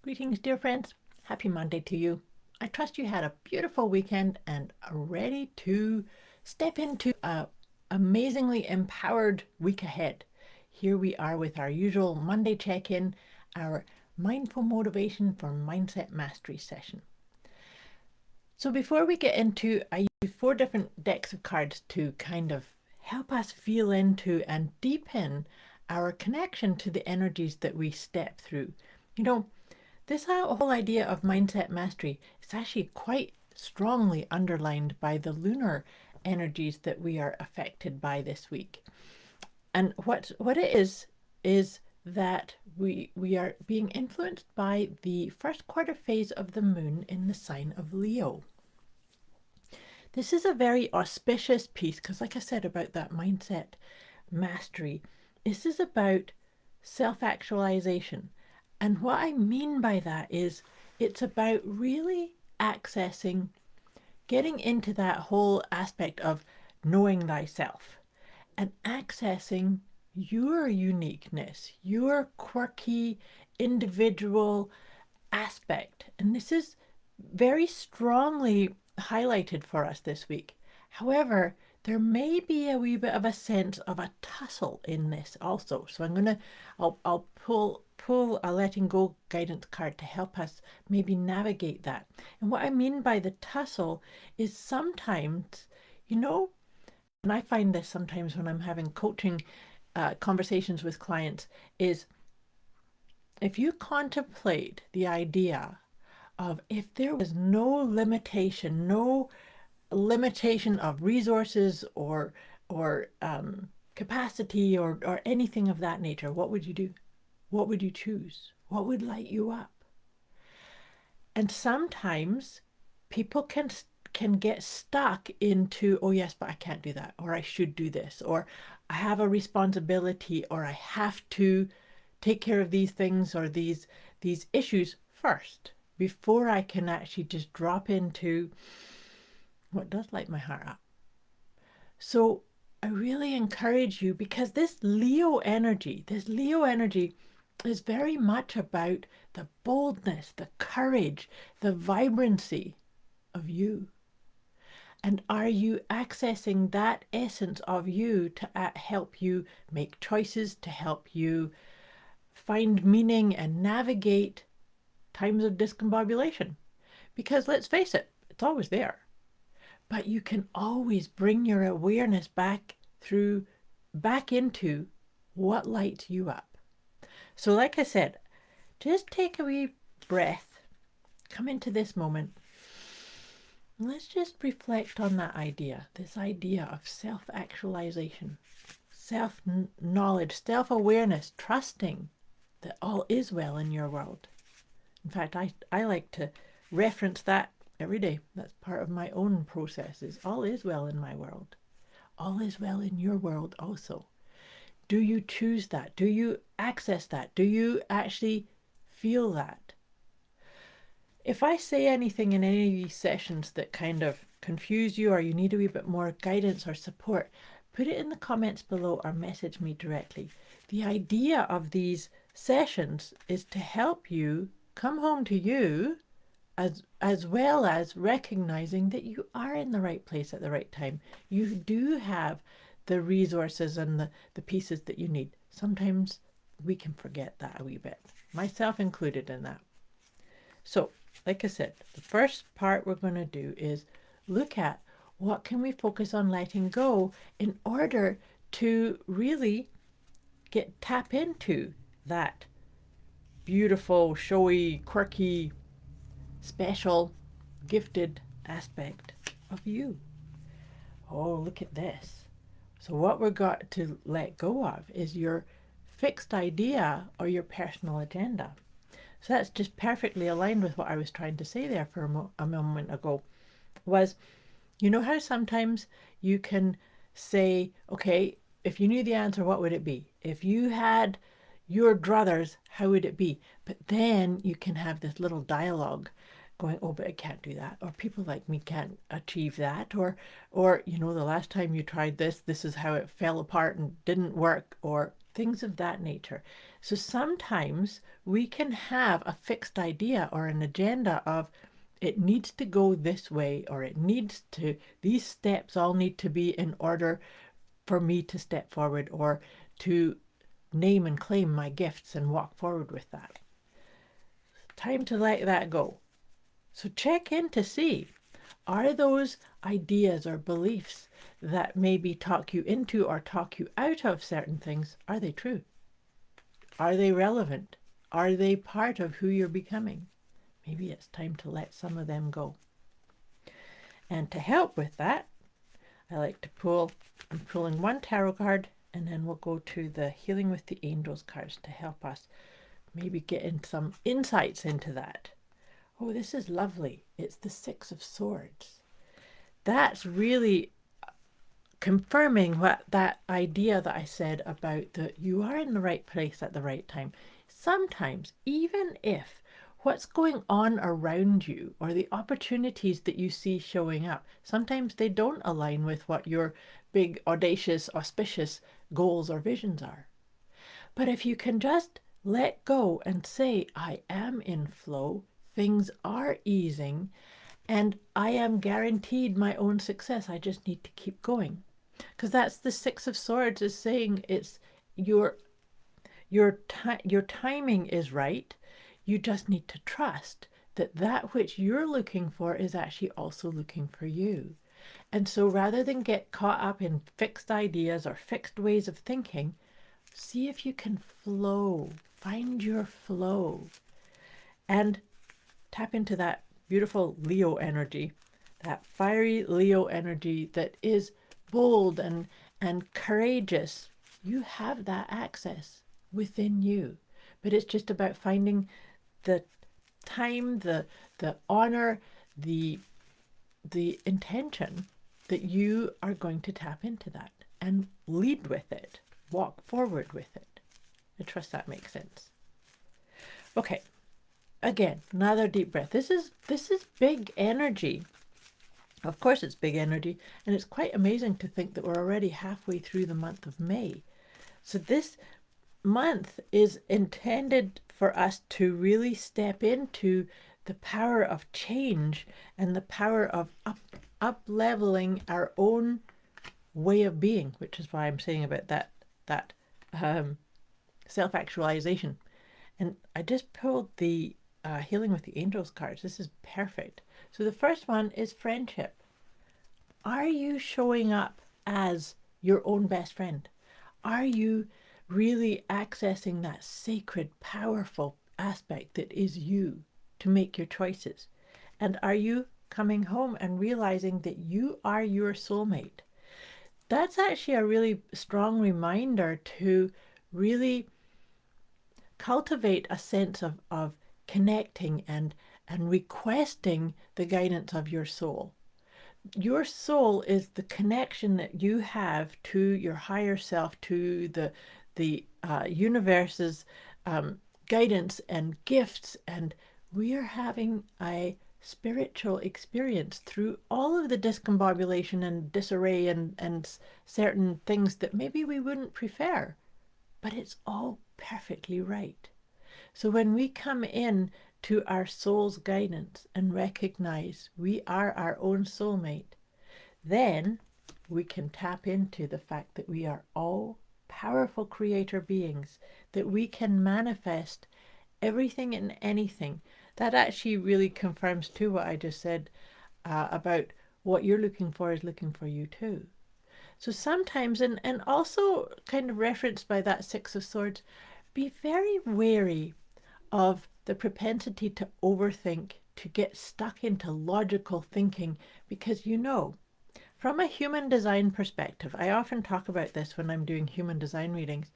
Greetings, dear friends. Happy Monday to you. I trust you had a beautiful weekend and are ready to step into an amazingly empowered week ahead. Here we are with our usual Monday check-in, our Mindful Motivation for Mindset Mastery session. So before we get into, I use 4 different decks of cards to kind of help us feel into and deepen our connection to the energies that we step through. This whole idea of mindset mastery is actually quite strongly underlined by the lunar energies that we are affected by this week. And what it is that we are being influenced by the first quarter phase of the moon in the sign of Leo. This is a very auspicious piece because, like I said about that mindset mastery, this is about self-actualization. And what I mean by that is it's about really accessing, getting into that whole aspect of knowing thyself and accessing your uniqueness, your quirky individual aspect. And this is very strongly highlighted for us this week. However, there may be a wee bit of a sense of a tussle in this also. So I'll pull a letting go guidance card to help us maybe navigate that. And what I mean by the tussle is sometimes, and I find this sometimes when I'm having coaching conversations with clients, is if you contemplate the idea of if there was no limitation of resources or capacity or anything of that nature, what would you do? What would you choose? What would light you up? And sometimes people can get stuck into, oh yes, but I can't do that, or I should do this, or I have a responsibility, or I have to take care of these things or these issues first before I can actually just drop into what does light my heart up. So I really encourage you, because this Leo energy is very much about the boldness, the courage, the vibrancy of you. And are you accessing that essence of you to help you make choices, to help you find meaning and navigate times of discombobulation? Because let's face it, it's always there. But you can always bring your awareness back into what lights you up. So like I said, just take a wee breath, come into this moment. Let's just reflect on that idea, this idea of self-actualization, self-knowledge, self-awareness, trusting that all is well in your world. In fact, I like to reference that every day. That's part of my own process, is all is well in my world. All is well in your world also. Do you choose that? Do you access that? Do you actually feel that? If I say anything in any of these sessions that kind of confuse you, or you need a wee bit more guidance or support, put it in the comments below or message me directly. The idea of these sessions is to help you come home to you, as well as recognizing that you are in the right place at the right time. You do have the resources and the pieces that you need. Sometimes we can forget that a wee bit, myself included in that. So, like I said, the first part we're going to do is look at what can we focus on letting go in order to really tap into that beautiful, showy, quirky, special, gifted aspect of you. Oh, look at this. So what we've got to let go of is your fixed idea or your personal agenda. So that's just perfectly aligned with what I was trying to say there for a moment ago. Was, how sometimes you can say, okay, if you knew the answer, what would it be? If you had your druthers, how would it be? But then you can have this little dialogue going, oh, but I can't do that, or people like me can't achieve that, or the last time you tried this is how it fell apart and didn't work, or things of that nature. So sometimes we can have a fixed idea or an agenda of it needs to go this way, or it needs to, these steps all need to be in order for me to step forward or to name and claim my gifts and walk forward with that. Time to let that go. So check in to see, are those ideas or beliefs that maybe talk you into or talk you out of certain things, are they true? Are they relevant? Are they part of who you're becoming? Maybe it's time to let some of them go. And to help with that, I like to pull, I'm pulling one tarot card, and then we'll go to the Healing with the Angels cards to help us maybe get in some insights into that. Oh, this is lovely. It's the Six of Swords. That's really confirming what that idea that I said about that you are in the right place at the right time. Sometimes, even if what's going on around you or the opportunities that you see showing up, sometimes they don't align with what your big, audacious, auspicious goals or visions are. But if you can just let go and say, I am in flow, things are easing, and I am guaranteed my own success. I just need to keep going. Because that's the Six of Swords is saying, it's your timing is right. You just need to trust that that which you're looking for is actually also looking for you. And so rather than get caught up in fixed ideas or fixed ways of thinking, see if you can flow, find your flow, and tap into that beautiful Leo energy, that fiery Leo energy that is bold and courageous. You have that access within you, but it's just about finding the time, the honor, the intention that you are going to tap into that and lead with it, walk forward with it. I trust that makes sense. Okay, again, another deep breath. This is big energy. Of course it's big energy, and it's quite amazing to think that we're already halfway through the month of May. So this month is intended for us to really step into the power of change and the power of up-leveling our own way of being, which is why I'm saying about that self-actualization. And I just pulled the Healing with the Angels cards. This is perfect. So the first one is friendship. Are you showing up as your own best friend? Are you really accessing that sacred, powerful aspect that is you to make your choices? And are you coming home and realizing that you are your soulmate? That's actually a really strong reminder to really cultivate a sense of connecting and requesting the guidance of your soul. Your soul is the connection that you have to your higher self, to the universe's guidance and gifts, and we are having a spiritual experience through all of the discombobulation and disarray and certain things that maybe we wouldn't prefer, but it's all perfectly right. So when we come in to our soul's guidance and recognize we are our own soulmate, then we can tap into the fact that we are all powerful creator beings, that we can manifest everything and anything. That actually really confirms too what I just said about what you're looking for is looking for you too. So sometimes, and also kind of referenced by that Six of Swords, be very wary of the propensity to overthink, to get stuck into logical thinking, because from a human design perspective, I often talk about this when I'm doing human design readings,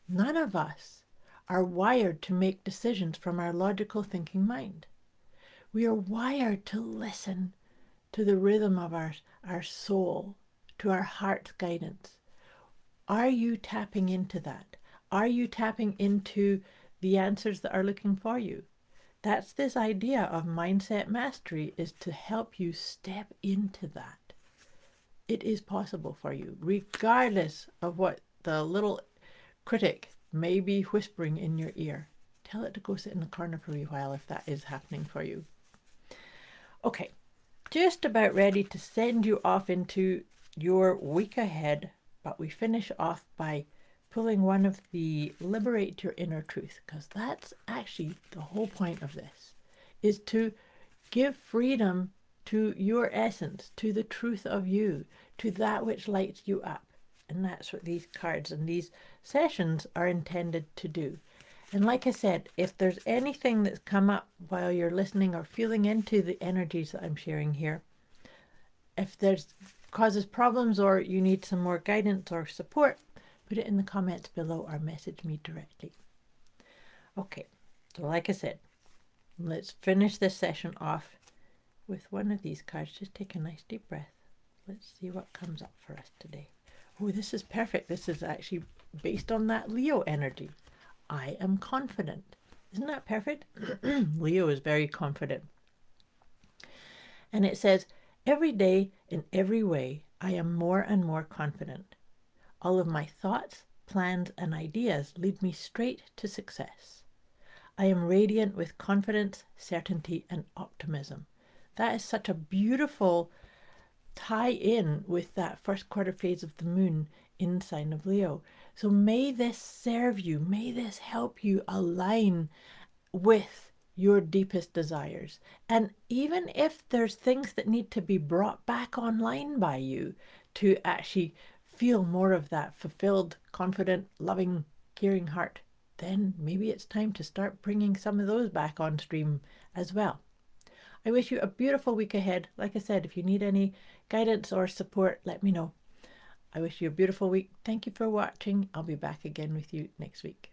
none of us are wired to make decisions from our logical thinking mind. We are wired to listen to the rhythm of our soul, to our heart's guidance. Are you tapping into that? Are you tapping into the answers that are looking for you? That's this idea of mindset mastery, is to help you step into that. It is possible for you, regardless of what the little critic may be whispering in your ear. Tell it to go sit in the corner for a wee while if that is happening for you. Okay, just about ready to send you off into your week ahead, but we finish off by pulling one of the liberate your inner truth, because that's actually the whole point of this, is to give freedom to your essence, to the truth of you, to that which lights you up. And that's what these cards and these sessions are intended to do. And like I said, if there's anything that's come up while you're listening or feeling into the energies that I'm sharing here, if there's causes problems or you need some more guidance or support, put it in the comments below or message me directly. Okay, so like I said, let's finish this session off with one of these cards. Just take a nice deep breath. Let's see what comes up for us today. Oh, this is perfect. This is actually based on that Leo energy. I am confident. Isn't that perfect? Leo is very confident. And it says, every day, in every way, I am more and more confident. All of my thoughts, plans, and ideas lead me straight to success. I am radiant with confidence, certainty, and optimism. That is such a beautiful tie in with that first quarter phase of the moon in sign of Leo. So may this serve you, may this help you align with your deepest desires. And even if there's things that need to be brought back online by you to actually feel more of that fulfilled, confident, loving, caring heart, then maybe it's time to start bringing some of those back on stream as well. I wish you a beautiful week ahead. Like I said, if you need any guidance or support, let me know. I wish you a beautiful week. Thank you for watching. I'll be back again with you next week.